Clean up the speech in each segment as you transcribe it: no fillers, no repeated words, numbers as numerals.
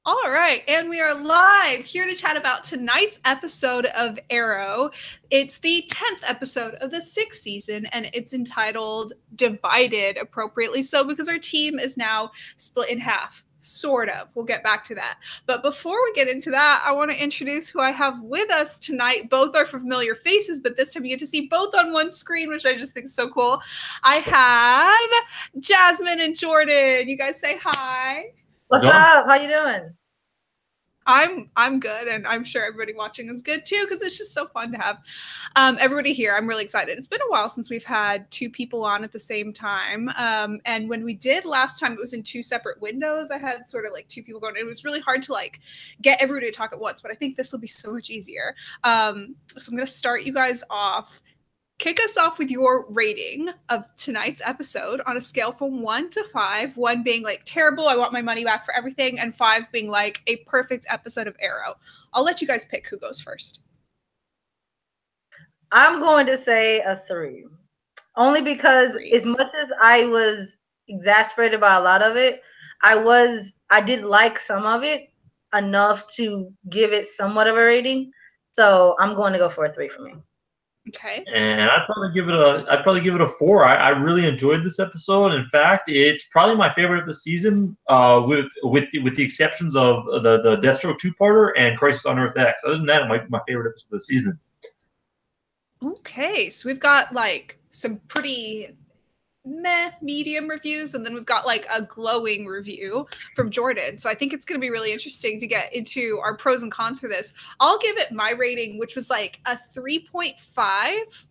All right, and we are live here to chat about tonight's episode of Arrow. It's the 10th episode of the 6th season, and it's entitled Divided, appropriately so, because our team is now split in half. Sort of. We'll get back to that. But before we get into that, I want to introduce who I have with us tonight. Both are familiar faces, but this time you get to see both on one screen, which I just think is so cool. I have Jasmine and Jordan. You guys say hi. What's up? How you doing? I'm good, and I'm sure everybody watching is good too, because it's just so fun to have everybody here. I'm really excited. It's been a while since we've had two people on at the same time, and when we did last time, it was in two separate windows. I had sort of like two people going. It was really hard to like get everybody to talk at once, but I think this will be so much easier. So I'm going to start you guys off. Kick us off with your rating of tonight's episode on a scale from 1 to 5, 1 being like terrible, I want my money back for everything, and 5 being like a perfect episode of Arrow. I'll let you guys pick who goes first. I'm going to say a 3. Only because as much as I was exasperated by a lot of it, I did like some of it enough to give it somewhat of a rating. So I'm going to go for a 3 for me. Okay. And I'd probably give it a 4. I really enjoyed this episode. In fact, it's probably my favorite of the season, with the exceptions of the Deathstroke 2-parter and Crisis on Earth X. Other than that, it might be my favorite episode of the season. Okay, so we've got like some pretty medium reviews, and then we've got like a glowing review from Jordan. So I think it's going to be really interesting to get into our pros and cons for this. I'll give it my rating, which was like a 3.5.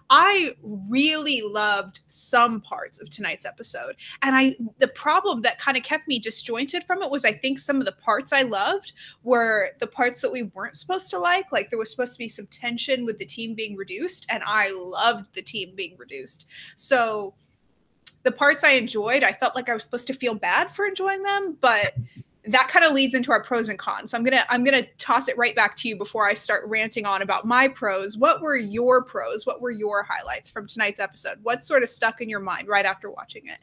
I really loved some parts of tonight's episode. And the problem that kind of kept me disjointed from it was I think some of the parts I loved were the parts that we weren't supposed to like. Like there was supposed to be some tension with the team being reduced, and I loved the team being reduced. So the parts I enjoyed, I felt like I was supposed to feel bad for enjoying them, but that kind of leads into our pros and cons. So I'm gonna toss it right back to you before I start ranting on about my pros. What were your pros? What were your highlights from tonight's episode? What sort of stuck in your mind right after watching it?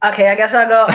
Okay, I guess I'll go.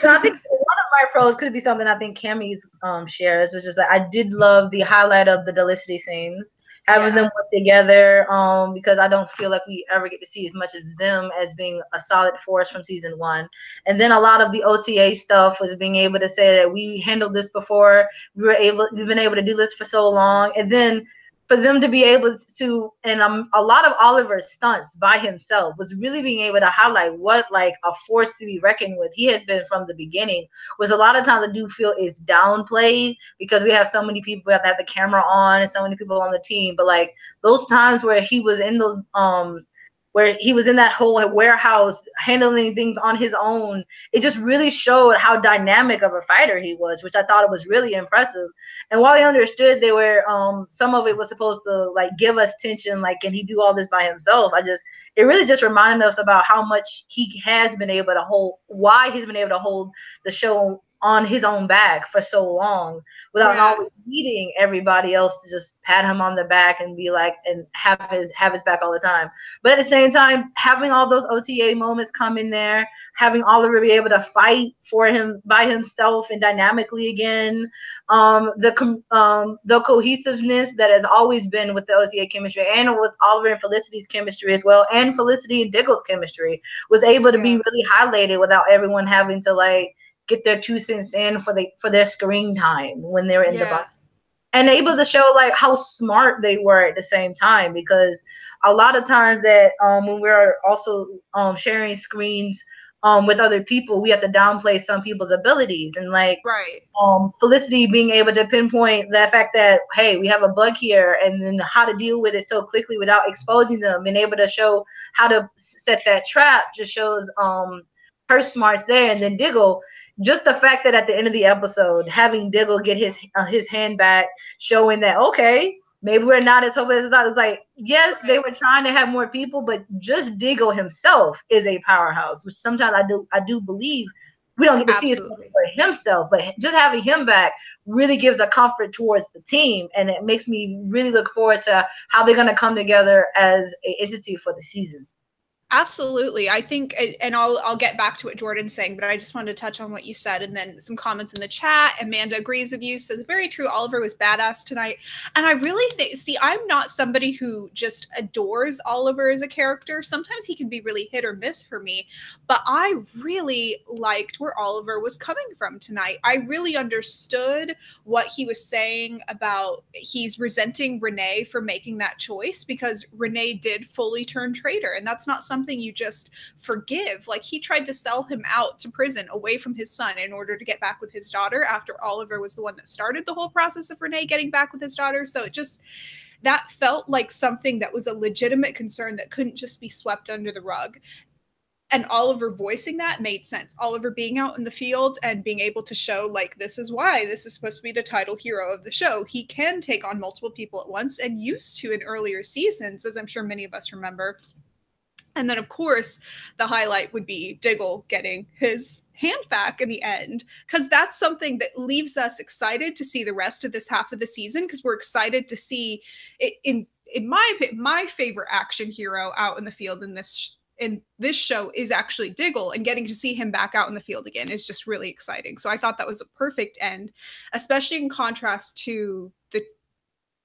So I think one of my pros could be something I think Cammy's shares, which is that I did love the highlight of the Delicity scenes. Having them work together, because I don't feel like we ever get to see as much of them as being a solid force from season 1. And then a lot of the OTA stuff was being able to say that we handled this before, we've been able to do this for so long, and then for them to be able to, and a lot of Oliver's stunts by himself was really being able to highlight what like a force to be reckoned with he has been from the beginning. Was a lot of times I do feel is downplayed because we have so many people, we have to have the camera on and so many people on the team. But like those times where he was in those where he was in that whole warehouse handling things on his own, it just really showed how dynamic of a fighter he was, which I thought it was really impressive. And while I understood they were, some of it was supposed to like give us tension, like, can he do all this by himself? It really just reminded us about how much he has been able to hold, why he's been able to hold the show on his own back for so long without always needing everybody else to just pat him on the back and be like, and have his back all the time. But at the same time, having all those OTA moments come in there, having Oliver be able to fight for him by himself and dynamically again, the cohesiveness that has always been with the OTA chemistry and with Oliver and Felicity's chemistry as well, and Felicity and Diggle's chemistry was able to be really highlighted without everyone having to like get their 2 cents in for their screen time when they were in the box, and able to show like how smart they were at the same time, because a lot of times that when we're also sharing screens with other people, we have to downplay some people's abilities, and like Felicity being able to pinpoint the fact that, hey, we have a bug here, and then how to deal with it so quickly without exposing them, and able to show how to set that trap just shows her smarts there. And then Diggle, just the fact that at the end of the episode, having Diggle get his hand back, showing that, okay, maybe we're not as hopeless as I thought. It's like, yes, they were trying to have more people, but just Diggle himself is a powerhouse, which sometimes I do believe we don't get to see it for himself, but just having him back really gives a comfort towards the team, and it makes me really look forward to how they're going to come together as an entity for the season. Absolutely. I think, and I'll get back to what Jordan's saying, but I just wanted to touch on what you said, and then some comments in the chat. Amanda agrees with you, says very true. Oliver was badass tonight. And I really think, see, I'm not somebody who just adores Oliver as a character. Sometimes he can be really hit or miss for me, but I really liked where Oliver was coming from tonight. I really understood what he was saying about he's resenting Renee for making that choice, because Renee did fully turn traitor, and that's not something you just forgive. Like, he tried to sell him out to prison away from his son in order to get back with his daughter, after Oliver was the one that started the whole process of Renee getting back with his daughter. So it just, that felt like something that was a legitimate concern that couldn't just be swept under the rug. And Oliver voicing that made sense. Oliver being out in the field and being able to show, like, this is why this is supposed to be the title hero of the show. He can take on multiple people at once, and used to in earlier seasons, as I'm sure many of us remember. And then, of course, the highlight would be Diggle getting his hand back in the end, because that's something that leaves us excited to see the rest of this half of the season, because we're excited to see it in my favorite action hero out in the field in this show is actually Diggle, and getting to see him back out in the field again is just really exciting. So I thought that was a perfect end, especially in contrast to the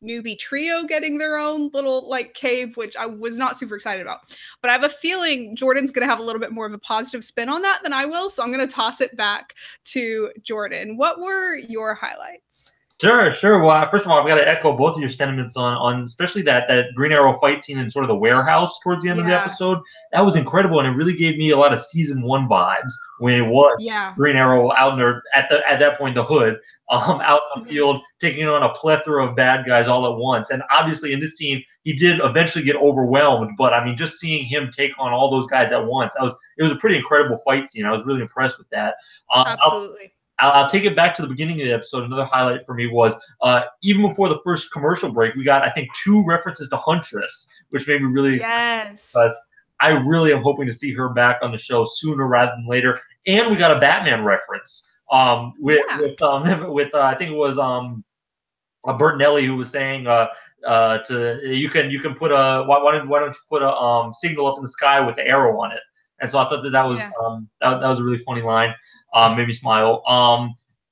newbie trio getting their own little like cave, which I was not super excited about. But I have a feeling Jordan's going to have a little bit more of a positive spin on that than I will. So I'm going to toss it back to Jordan. What were your highlights? Sure. Well, first of all, I've got to echo both of your sentiments on especially that Green Arrow fight scene in sort of the warehouse towards the end of the episode. That was incredible, and it really gave me a lot of season 1 vibes when it was Green Arrow out in there at that point, the hood, out in the field, taking on a plethora of bad guys all at once. And obviously in this scene, he did eventually get overwhelmed, but I mean, just seeing him take on all those guys at once, it was a pretty incredible fight scene. I was really impressed with that. Absolutely. I'll take it back to the beginning of the episode. Another highlight for me was even before the first commercial break, we got, I think, 2 references to Huntress, which made me really excited. But I really am hoping to see her back on the show sooner rather than later. And we got a Batman reference with I think it was Bertinelli, who was saying you can put a why don't you put a signal up in the sky with the arrow on it. And so I thought that was that was a really funny line. Made me smile.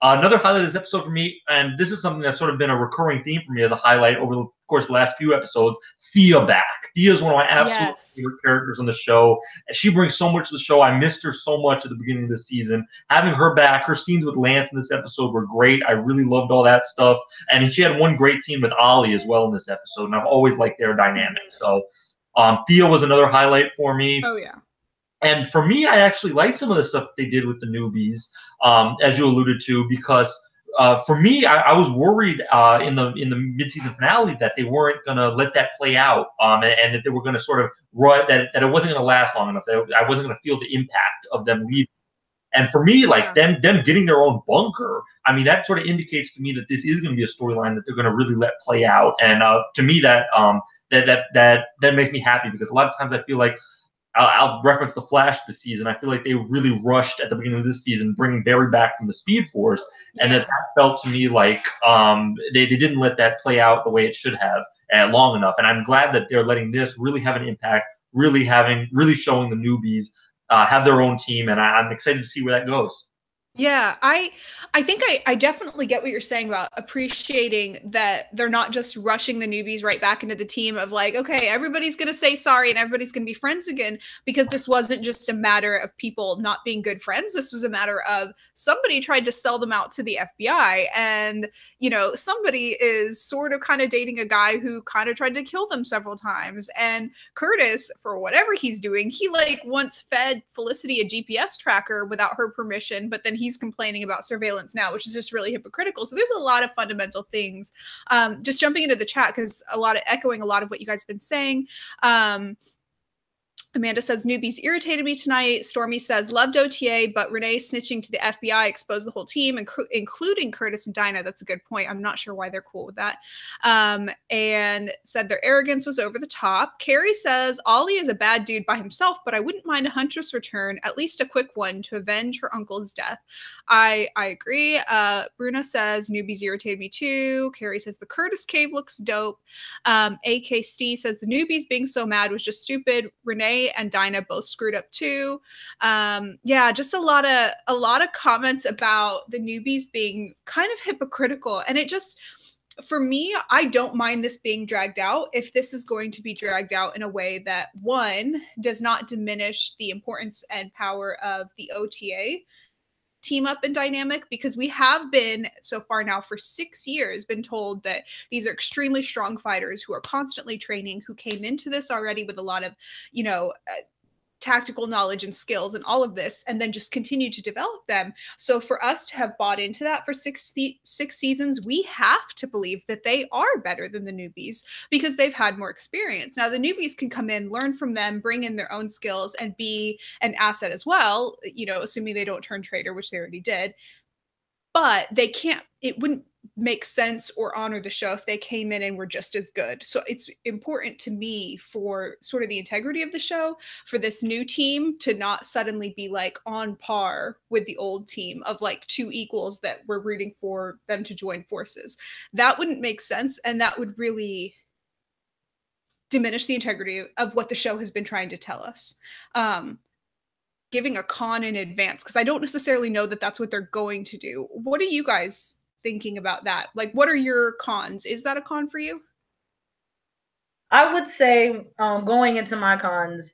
Another highlight of this episode for me, and this is something that's sort of been a recurring theme for me as a highlight over the course of the last few episodes, Thea back. Thea is one of my absolute favorite characters on the show. And she brings so much to the show. I missed her so much at the beginning of the season. Having her back, her scenes with Lance in this episode were great. I really loved all that stuff. And she had one great scene with Ollie as well in this episode, and I've always liked their dynamic. So Thea was another highlight for me. Oh, yeah. And for me, I actually like some of the stuff they did with the newbies, as you alluded to, because for me, I was worried in the mid-season finale that they weren't going to let that play out, and that they were going to sort of that it wasn't going to last long enough. That I wasn't going to feel the impact of them leaving. And for me, like them getting their own bunker, I mean, that sort of indicates to me that this is going to be a storyline that they're going to really let play out. And to me, that makes me happy, because a lot of times I feel like I'll reference the Flash this season. I feel like they really rushed at the beginning of this season, bringing Barry back from the Speed Force, and that felt to me like they didn't let that play out the way it should have long enough. And I'm glad that they're letting this really have an impact, really showing the newbies have their own team, and I'm excited to see where that goes. Yeah, I think I definitely get what you're saying about appreciating that they're not just rushing the newbies right back into the team of like, okay, everybody's going to say sorry and everybody's going to be friends again, because this wasn't just a matter of people not being good friends. This was a matter of somebody tried to sell them out to the FBI, and, you know, somebody is sort of kind of dating a guy who kind of tried to kill them several times. And Curtis, for whatever he's doing, he like once fed Felicity a GPS tracker without her permission, but then he's complaining about surveillance now, which is just really hypocritical. So there's a lot of fundamental things. Just jumping into the chat, because echoing a lot of what you guys have been saying. Amanda says, newbies irritated me tonight. Stormy says, loved OTA, but Renee snitching to the FBI exposed the whole team, including Curtis and Dinah. That's a good point. I'm not sure why they're cool with that. And said their arrogance was over the top. Carrie says, Ollie is a bad dude by himself, but I wouldn't mind a Huntress return, at least a quick one, to avenge her uncle's death. I agree. Bruno says, newbies irritated me too. Carrie says, the Curtis cave looks dope. AK Steve says, the newbies being so mad was just stupid. Renee Renee and Dinah both screwed up too. Yeah, just a lot of comments about the newbies being kind of hypocritical, and it just, for me, I don't mind this being dragged out if this is going to be dragged out in a way that, one, does not diminish the importance and power of the OTA team up and dynamic, because we have been so far now for 6 years been told that these are extremely strong fighters who are constantly training, who came into this already with a lot of, tactical knowledge and skills and all of this, and then just continue to develop them. So for us to have bought into that for six seasons, we have to believe that they are better than the newbies because they've had more experience. Now the newbies can come in, learn from them, bring in their own skills, and be an asset as well, assuming they don't turn traitor, which they already did. But it wouldn't make sense or honor the show if they came in and were just as good. So it's important to me, for sort of the integrity of the show, for this new team to not suddenly be like on par with the old team of like two equals that we're rooting for them to join forces. That wouldn't make sense, and that would really diminish the integrity of what the show has been trying to tell us. Giving a con in advance, because I don't necessarily know that that's what they're going to do. What are you guys thinking about that? Like, what are your cons? Is that a con for you? I would say, going into my cons,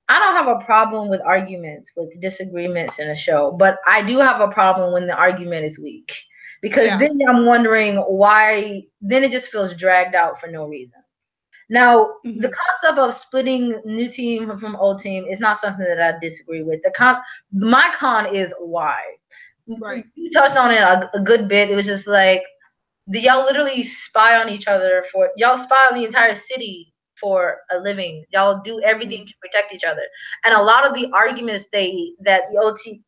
I don't have a problem with arguments, with disagreements in a show, but I do have a problem when the argument is weak, because then I'm wondering why. Then it just feels dragged out for no reason. Now, the concept of splitting new team from old team is not something that I disagree with. My con is why. Right. You touched on it a good bit. It was just like, y'all literally spy on each other y'all spy on the entire city for a living. Y'all do everything to protect each other. And a lot of the arguments that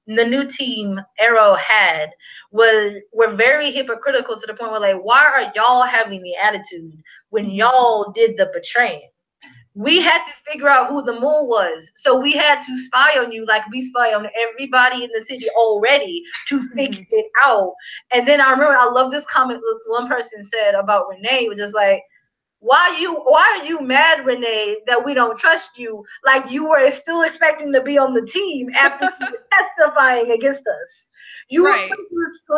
the new team Arrow had were very hypocritical, to the point where, like, why are y'all having the attitude when y'all did the betraying? We had to figure out who the mole was. So we had to spy on you like we spy on everybody in the city already to figure it out. And then I remember, I love this comment one person said about Renee. It was just like, why are you mad, Renee, that we don't trust you? Like, you were still expecting to be on the team after you were testifying against us. You were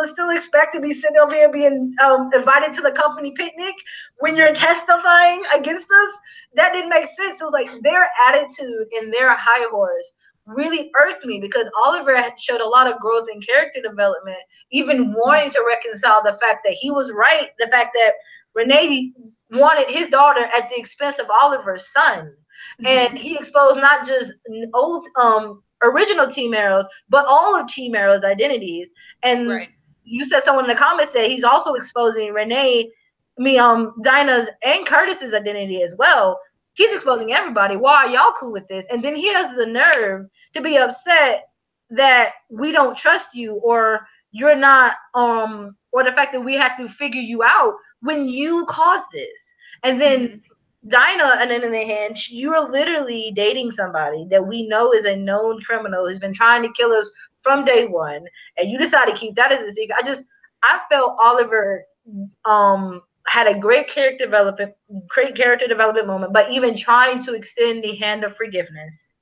still expect to be sitting over here being invited to the company picnic when you're testifying against us? That didn't make sense. It was like, their attitude and their high horse really irked me, because Oliver had showed a lot of growth and character development, even wanting to reconcile the fact that he was right, the fact that Renee wanted his daughter at the expense of Oliver's son. And he exposed not just old original Team Arrows, but all of Team Arrow's identities. And you said, someone in the comments said he's also exposing Dinah's and Curtis's identity as well. He's exposing everybody. Why are y'all cool with this? And then he has the nerve to be upset that we don't trust you, or you're not, or the fact that we have to figure you out when you caused this. And then Dinah, on the other hand, you're literally dating somebody that we know is a known criminal who's been trying to kill us from day one, and you decide to keep that as a secret. I felt Oliver had a great character development moment, but even trying to extend the hand of forgiveness.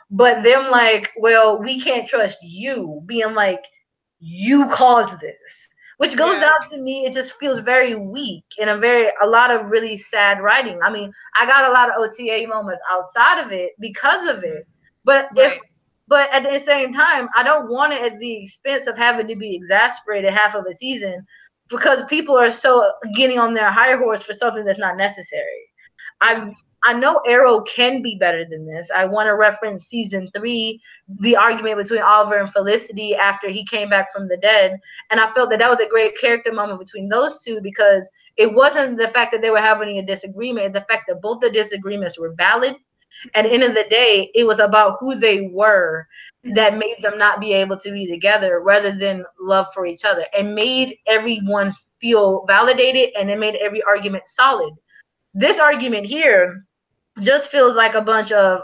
But them like, well, we can't trust you, being like, you caused this. Which goes down to me, it just feels very weak and a lot of really sad writing. I mean, I got a lot of OTA moments outside of it because of it. But but at the same time, I don't want it at the expense of having to be exasperated half of a season, because people are so getting on their high horse for something that's not necessary. I know Arrow can be better than this. I want to reference season 3, the argument between Oliver and Felicity after he came back from the dead. And I felt that was a great character moment between those two, because it wasn't the fact that they were having a disagreement. The fact that both the disagreements were valid. At the end of the day, it was about who they were that made them not be able to be together, rather than love for each other, and made everyone feel validated, and it made every argument solid. This argument here just feels like a bunch of,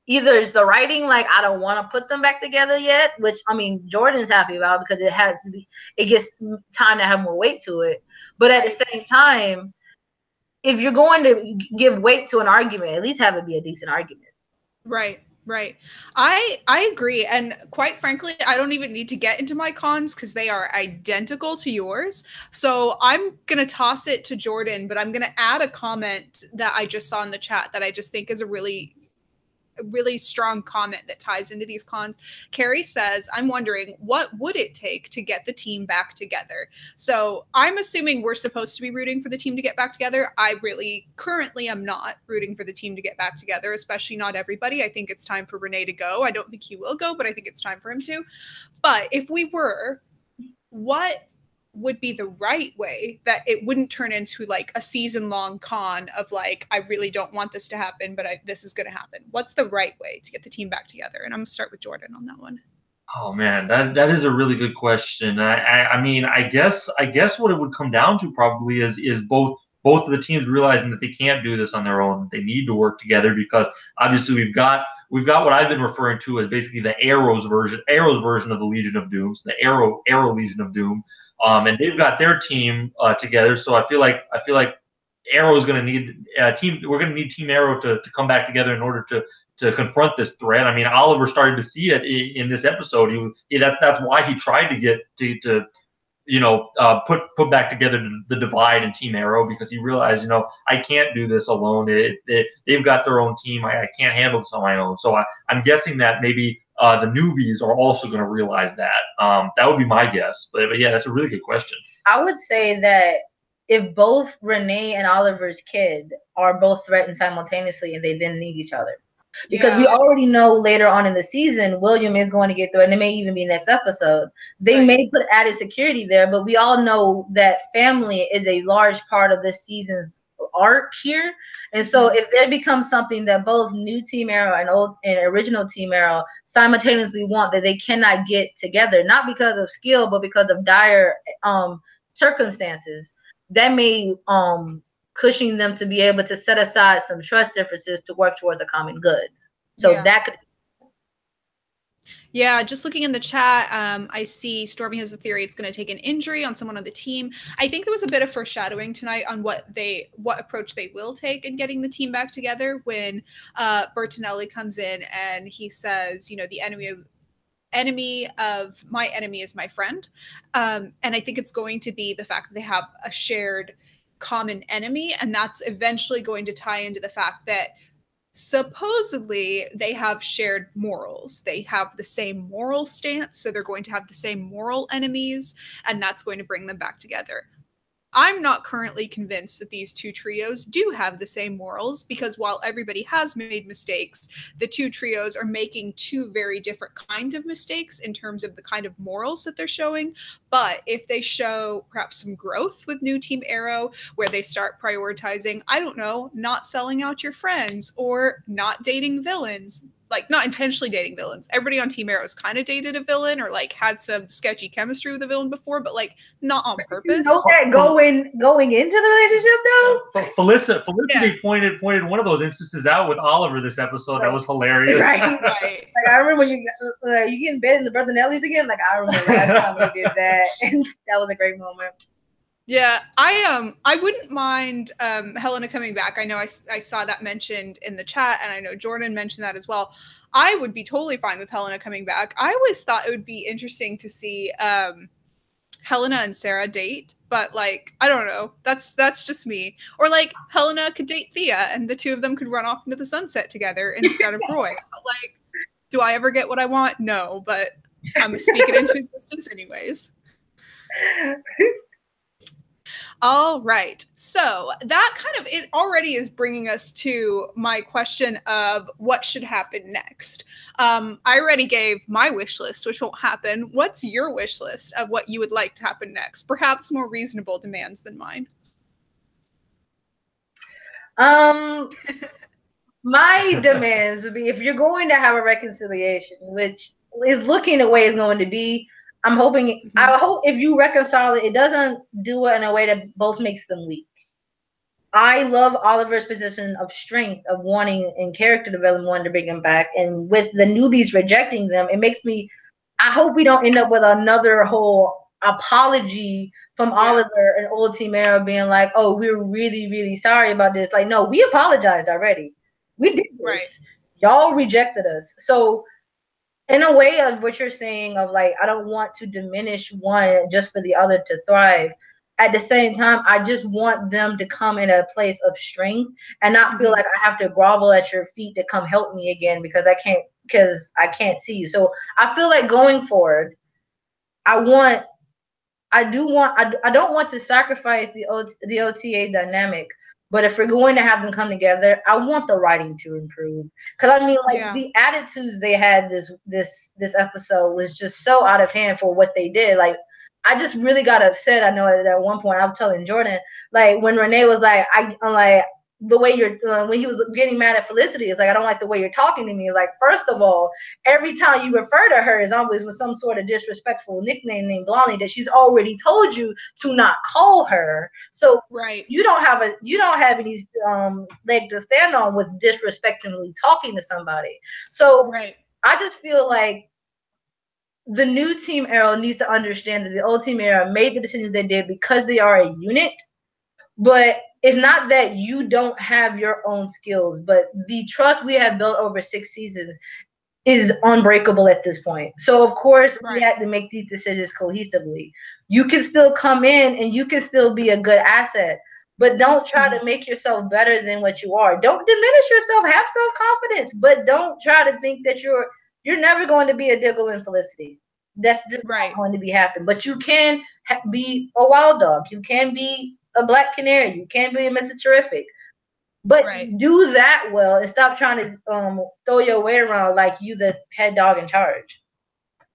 either it's the writing, like, I don't want to put them back together yet, which, I mean, Jordan's happy about, because it gets time to have more weight to it. But at the same time, if you're going to give weight to an argument, at least have it be a decent argument. Right. Right. I agree. And quite frankly, I don't even need to get into my cons because they are identical to yours. So I'm gonna toss it to Jordan, but I'm gonna add a comment that I just saw in the chat that I just think is a really strong comment that ties into these cons. Carrie says, I'm wondering, what would it take to get the team back together? So I'm assuming we're supposed to be rooting for the team to get back together. I really currently am not rooting for the team to get back together, especially not everybody. I think it's time for Renee to go. I don't think he will go, but I think it's time for him to. But if we were, what would be the right way that it wouldn't turn into like a season-long con of like, I really don't want this to happen, but this is going to happen? What's the right way to get the team back together? And I'm going to start with Jordan on that one. Oh man, that is a really good question. I mean, I guess what it would come down to probably is both of the teams realizing that they can't do this on their own. They need to work together because obviously we've got what I've been referring to as basically the Arrow's version of the Legion of Doom, so the Arrow Legion of Doom. And they've got their team together. So I feel like Arrow is going to need team. We're going to need Team Arrow to come back together in order to confront this threat. I mean, Oliver started to see it in this episode. That's why he tried to get to put back together the divide in Team Arrow, because he realized, I can't do this alone. They've got their own team. I can't handle this on my own. So I'm guessing that maybe the newbies are also going to realize that. That would be my guess. But yeah, that's a really good question. I would say that if both Renee and Oliver's kid are both threatened simultaneously and they then need each other. Because we already know later on in the season, William is going to get threatened. It may even be next episode. They may put added security there, but we all know that family is a large part of this season's arc here. And so if there becomes something that both new Team Arrow and original Team Arrow simultaneously want, that they cannot get together, not because of skill, but because of dire circumstances, that may cushion them to be able to set aside some trust differences to work towards a common good. So that could. Yeah, just looking in the chat, I see Stormy has the theory it's going to take an injury on someone on the team. I think there was a bit of foreshadowing tonight on what approach they will take in getting the team back together when Bertinelli comes in and he says, the enemy of my enemy is my friend. And I think it's going to be the fact that they have a shared common enemy, and that's eventually going to tie into the fact that supposedly they have shared morals. They have the same moral stance, so they're going to have the same moral enemies, and that's going to bring them back together. I'm not currently convinced that these two trios do have the same morals, because while everybody has made mistakes, the two trios are making two very different kinds of mistakes in terms of the kind of morals that they're showing. But if they show perhaps some growth with new Team Arrow, where they start prioritizing, I don't know, not selling out your friends or not dating villains, like not intentionally dating villains. Everybody on Team Arrow's kind of dated a villain or like had some sketchy chemistry with a villain before, but like not on purpose. You know that going into the relationship though? Felicity pointed one of those instances out with Oliver this episode. That was hilarious. Right. Like I remember you get in bed in the Bertinellis again. Like I remember last time we did that, and that was a great moment. Yeah, I wouldn't mind Helena coming back. I know I saw that mentioned in the chat, and I know Jordan mentioned that as well. I would be totally fine with Helena coming back. I always thought it would be interesting to see Helena and Sarah date, but like I don't know. That's just me. Or like Helena could date Thea, and the two of them could run off into the sunset together instead of Roy. Like, do I ever get what I want? No, but I'm gonna speak it into existence anyways. All right. So that kind of, it already is bringing us to my question of what should happen next. I already gave my wish list, which won't happen. What's your wish list of what you would like to happen next? Perhaps more reasonable demands than mine. My demands would be, if you're going to have a reconciliation, which is looking the way it's going to be, I'm hoping, I hope if you reconcile it, it doesn't do it in a way that both makes them weak. I love Oliver's position of strength, of wanting in character development, wanting to bring him back. And with the newbies rejecting them, it makes me, I hope we don't end up with another whole apology from Oliver and old Team Arrow being like, oh, we're really, really sorry about this. Like, no, we apologized already. We did this. Y'all rejected us. So in a way of what you're saying of like, I don't want to diminish one just for the other to thrive. At the same time, I just want them to come in a place of strength and not feel like I have to grovel at your feet to come help me again because I can't see you. So I feel like going forward, I don't want to sacrifice the OTA dynamic, but if we're going to have them come together, I want the writing to improve. Because I mean, like the attitudes they had this episode was just so out of hand for what they did. Like, I just really got upset. I know at one point I was telling Jordan, like when Renee was like, I'm like, the way you're when he was getting mad at Felicity, it's like, I don't like the way you're talking to me. It's like, first of all, every time you refer to her is always with some sort of disrespectful nickname named Blondie that she's already told you to not call her. So you don't have any leg to stand on with disrespectfully talking to somebody. So I just feel like the new Team Arrow needs to understand that the old Team Arrow made the decisions they did because they are a unit. But it's not that you don't have your own skills, but the trust we have built over 6 seasons is unbreakable at this point. So, of course, we had to make these decisions cohesively. You can still come in and you can still be a good asset, but don't try to make yourself better than what you are. Don't diminish yourself. Have self-confidence, but don't try to think that you're never going to be a Diggle and Felicity. That's just not going to be happening. But you can be a wild dog. You can be a black canary. You can be a Mr. Terrific. But do that well and stop trying to throw your weight around like you the head dog in charge.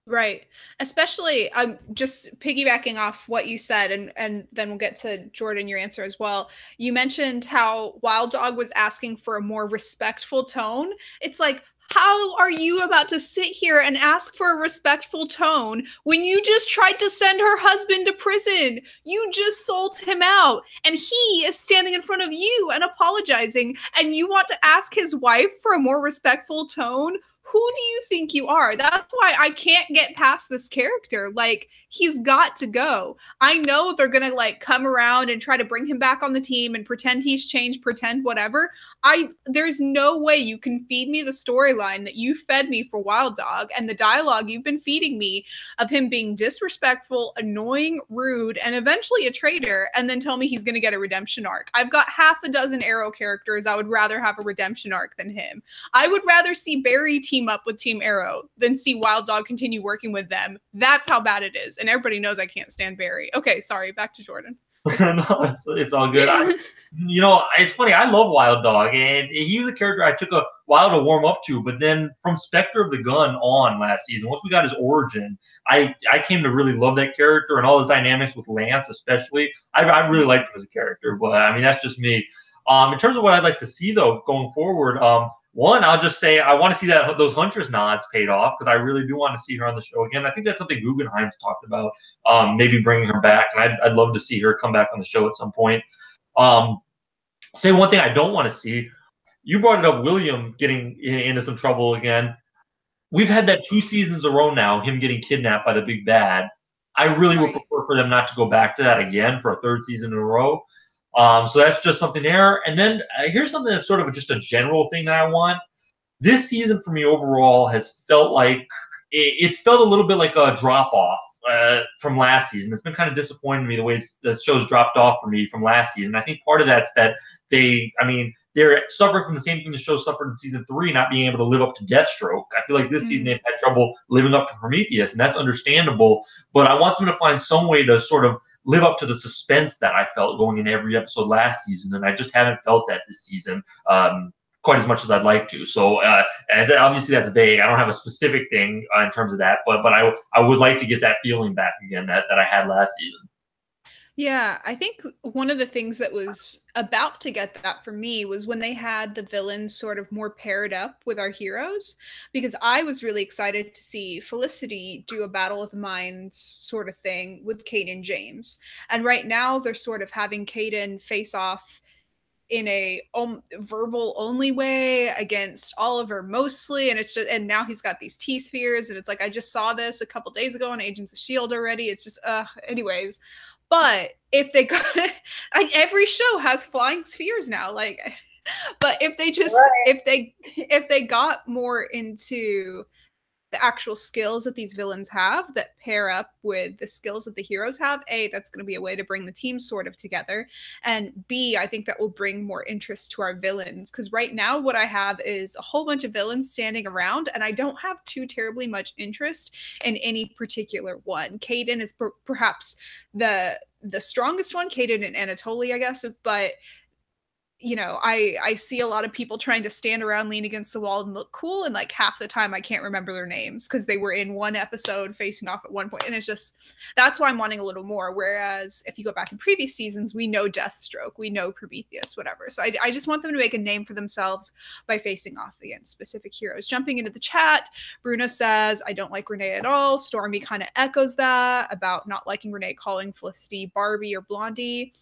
Right. Especially, just piggybacking off what you said, and then we'll get to Jordan, your answer as well. You mentioned how Wild Dog was asking for a more respectful tone. It's like, how are you about to sit here and ask for a respectful tone when you just tried to send her husband to prison? You just sold him out, and he is standing in front of you and apologizing, and you want to ask his wife for a more respectful tone? Who do you think you are? That's why I can't get past this character. Like, he's got to go. I know they're going to like come around and try to bring him back on the team and pretend he's changed, pretend whatever. There's no way you can feed me the storyline that you fed me for Wild Dog and the dialogue you've been feeding me of him being disrespectful, annoying, rude, and eventually a traitor, and then tell me he's going to get a redemption arc. I've got half a dozen Arrow characters I would rather have a redemption arc than him. I would rather see Barry team up with Team Arrow than see Wild Dog continue working with them. That's how bad it is. And everybody knows I can't stand Barry. Okay, sorry, back to Jordan. No, it's all good. It's funny. I love Wild Dog, and he was a character I took a while to warm up to. But then from Spectre of the Gun on last season, once we got his origin, I came to really love that character and all his dynamics with Lance, especially. I really liked him as a character. But I mean, that's just me. In terms of what I'd like to see though going forward, one, I'll just say I want to see those Huntress nods paid off because I really do want to see her on the show again. I think that's something Guggenheim's talked about, maybe bringing her back, and I'd love to see her come back on the show at some point. Say one thing I don't want to see. You brought it up, William getting into some trouble again. We've had that 2 seasons in a row now, him getting kidnapped by the big bad. I really would prefer for them not to go back to that again for a 3rd season in a row. So that's just something there. And then here's something that's sort of just a general thing that I want. This season for me overall has felt like it's felt a little bit like a drop off from last season. It's been kind of disappointing to me the way the show's dropped off for me from last season. I think part of that's that they're suffering from the same thing the show suffered in season 3, not being able to live up to Deathstroke. I feel like this season they've had trouble living up to Prometheus, and that's understandable. But I want them to find some way to sort of live up to the suspense that I felt going in every episode last season, and I just haven't felt that this season quite as much as I'd like to. So, and obviously that's vague. I don't have a specific thing in terms of that, but I would like to get that feeling back again that I had last season. Yeah, I think one of the things that was about to get that for me was when they had the villains sort of more paired up with our heroes, because I was really excited to see Felicity do a Battle of the Minds sort of thing with Caden James. And right now they're sort of having Caden face off in a verbal only way against Oliver mostly, and it's just, and now he's got these T-spheres, and it's like, I just saw this a couple days ago on Agents of S.H.I.E.L.D. already. It's just anyways. But if they got every show has flying spheres now, like But if they just if they got more into the actual skills that these villains have that pair up with the skills that the heroes have, A, that's going to be a way to bring the team sort of together. And B, I think that will bring more interest to our villains. Because right now, what I have is a whole bunch of villains standing around, and I don't have too terribly much interest in any particular one. Kaden is perhaps the strongest one, Kaden and Anatoly, I guess, but you know, I see a lot of people trying to stand around, lean against the wall and look cool. And like half the time I can't remember their names because they were in one episode facing off at one point. And it's just, that's why I'm wanting a little more. Whereas if you go back in previous seasons, we know Deathstroke, we know Prometheus, whatever. So I just want them to make a name for themselves by facing off against specific heroes. Jumping into the chat, Bruno says, I don't like Renee at all. Stormy kind of echoes that about not liking Renee calling Felicity Barbie or Blondie.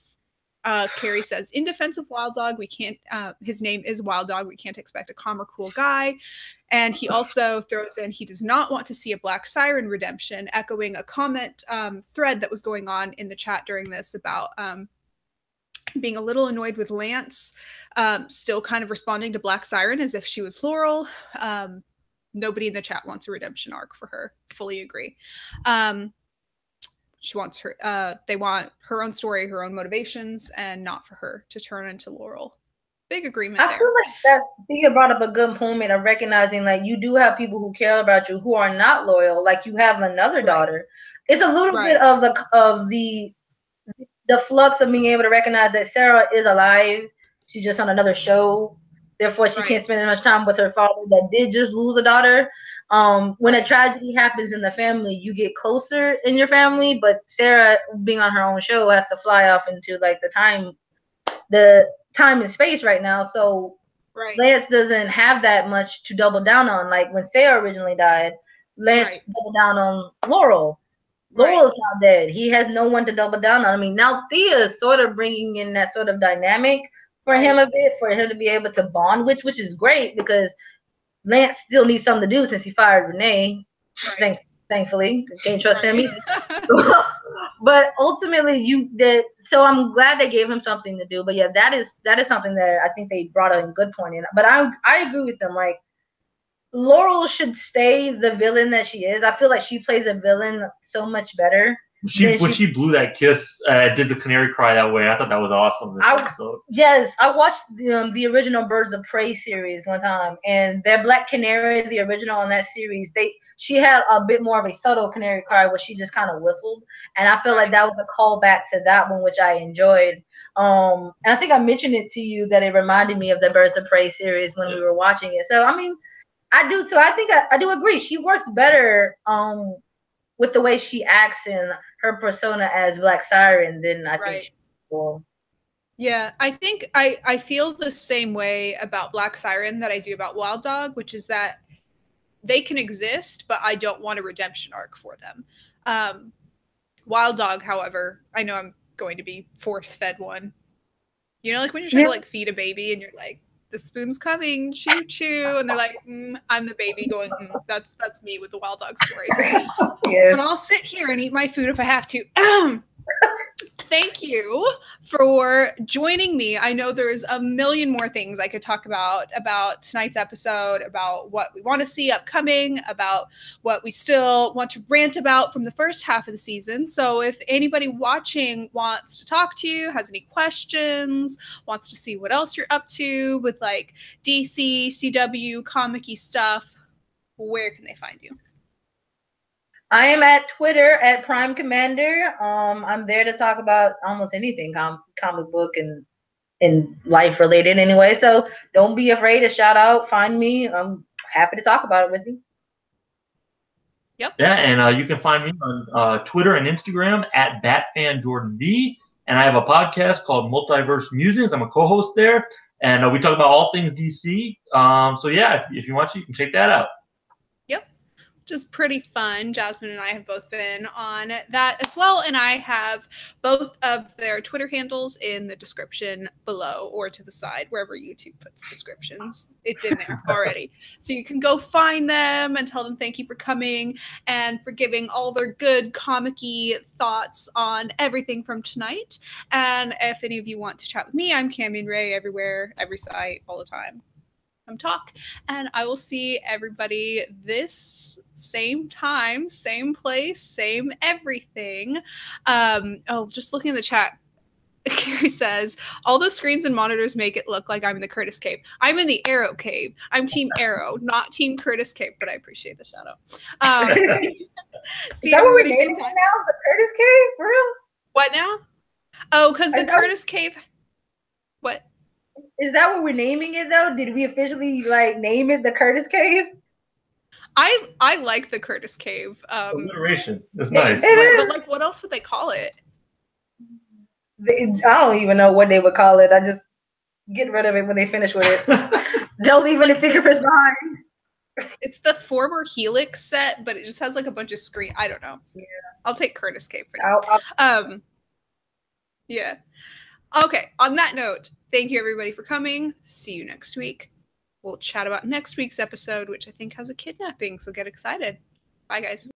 Carrie says, in defense of Wild Dog, we can't, his name is Wild Dog, we can't expect a calm or cool guy. And he also throws in, he does not want to see a Black Siren redemption, echoing a comment thread that was going on in the chat during this about being a little annoyed with Lance, still kind of responding to Black Siren as if she was Laurel. Nobody in the chat wants a redemption arc for her. Fully agree. She wants her, they want her own story, her own motivations, and not for her to turn into Laurel. Big agreement there. I feel like that's, you brought up a good point of recognizing, like, you do have people who care about you who are not loyal. Like, you have another daughter. It's a little bit of the flux of being able to recognize that Sarah is alive. She's just on another show. Therefore, she can't spend as much time with her father that did just lose a daughter. When a tragedy happens in the family, you get closer in your family, but Sarah, being on her own show, has to fly off into like the time and space right now. So Lance doesn't have that much to double down on. Like when Sarah originally died, Lance doubled down on Laurel. Laurel's not dead. He has no one to double down on. I mean, now Thea is sort of bringing in that sort of dynamic for him a bit, for him to be able to bond with, which is great because Lance still needs something to do since he fired Renee. Thankfully, can't trust him either. But ultimately, so I'm glad they gave him something to do. But yeah, that is something that I think they brought a good point in. But I agree with them. Like, Laurel should stay the villain that she is. I feel like she plays a villain so much better. When she blew that kiss, did the canary cry that way? I thought that was awesome. This episode. Yes, I watched the original Birds of Prey series one time, and their Black Canary, the original on that series, she had a bit more of a subtle canary cry where she just kind of whistled, and I feel like that was a callback to that one, which I enjoyed. And I think I mentioned it to you that it reminded me of the Birds of Prey series when we were watching it. So I mean, I do. So I think I do agree. She works better with the way she acts in her persona as Black Siren than I think she will. Yeah, I think I feel the same way about Black Siren that I do about Wild Dog, which is that they can exist, but I don't want a redemption arc for them. Wild Dog, however, I know I'm going to be force-fed one. You know, like when you're trying to like feed a baby and you're like, the spoon's coming, choo choo, and they're like, I'm the baby going, that's me with the Wild Dog story. But I'll sit here and eat my food if I have to. Thank you for joining me. I know there's a million more things I could talk about tonight's episode, about what we want to see upcoming, about what we still want to rant about from the first half of the season. So if anybody watching wants to talk to you, has any questions, wants to see what else you're up to with like DC, CW, comic-y stuff, where can they find you? I am at Twitter at Prime Commander. I'm there to talk about almost anything comic book and life related anyway. So don't be afraid to shout out, find me. I'm happy to talk about it with you. Yep. Yeah, and you can find me on Twitter and Instagram at BatFanJordanB. And I have a podcast called Multiverse Musings. I'm a co-host there, and we talk about all things DC. So yeah, if you want to, you can check that out. just pretty fun. Jasmine and I have both been on that as well. And I have both of their Twitter handles in the description below or to the side, wherever YouTube puts descriptions. It's in there already. So you can go find them and tell them thank you for coming and for giving all their good comic-y thoughts on everything from tonight. And if any of you want to chat with me, I'm Cammy and Ray everywhere, every site, all the time. Come talk, and I will see everybody this same time, same place, same everything. Just looking in the chat, Carrie says all those screens and monitors make it look like I'm in the Curtis cave. I'm in the Arrow cave. I'm Team Arrow, not Team Curtis cave, but I appreciate the shout out. See everybody same time. Now the Curtis cave, for real? What now? Oh, because the Curtis cave. What? Is that what we're naming it though? Did we officially like name it the Curtis Cave? I like the Curtis Cave. Alliteration. That's nice. But like, what else would they call it? I don't even know what they would call it. I just get rid of it when they finish with it. Don't leave any fingerprints behind. It's the former Helix set, but it just has like a bunch of screen. I don't know. Yeah. I'll take Curtis Cave for now. Yeah. Okay. On that note, thank you everybody for coming. See you next week. We'll chat about next week's episode, which I think has a kidnapping, so get excited. Bye, guys.